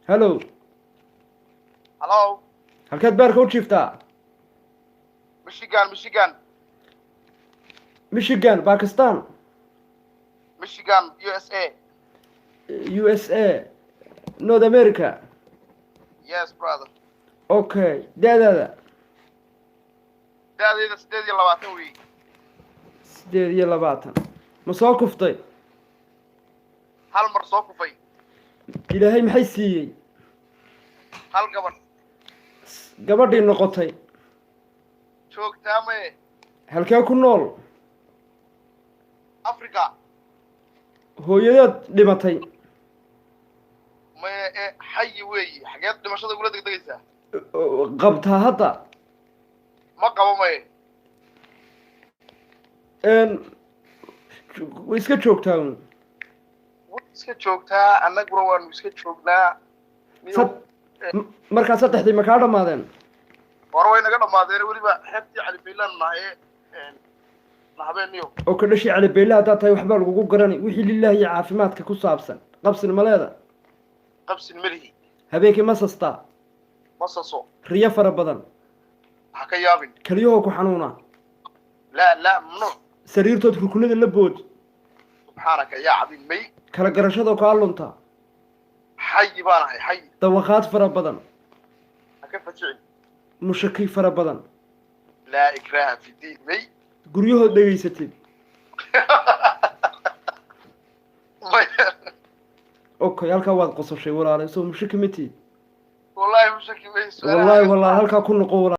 Hello. Hello. Halkeed beerka u jiiftaa? Michigan. Michigan, Pakistan. Michigan, USA. USA. North America. Yes, brother. Okay. Da'daada? Da'dayda 28 weey. 28. Ma soo kuftay? Hal mar soo kufay. Ilaahay maxay siiyey? Hal gabadh. Gabadhii noqotay. Joogtaa mee? Halkee ku nool? Africa. Hooyadeed dhimatay. Mee xay weey. Xageed dhimashada gula degdegaysaa? Qabtaa hadda. Ma qabo mee. Iska joogtaa uun. Iska joogtaa annaguna waan iska joognaa. Markaa saddexdii ma kaa dhamaadeen? War way naga dhamaadeen waliba xeebtii Cali Baylaan nahay nahabeeniyo. oo ka dhashay Cali Baylaan hadda tahay waxba lagu garanay wixii lillahi iyo caafimaadka ku saabsan qabsin maleeda qabsin malihi habeenkii ma sastaa masaso riya fara badan ha ka yaabin kaliyo ku xanuuna la mamnu sariirtood rukunada la bood subhanaka ya abin may kala garashada ka lunta xay baan ahay xay dawaqaad fara badan ka fajicin mushaki fara badan la ikraha fi diin may guryahood dhageysatid okay halka waad qososhay walaal soo mushaki miti wallahi mushaki may wallahi halka ku noqo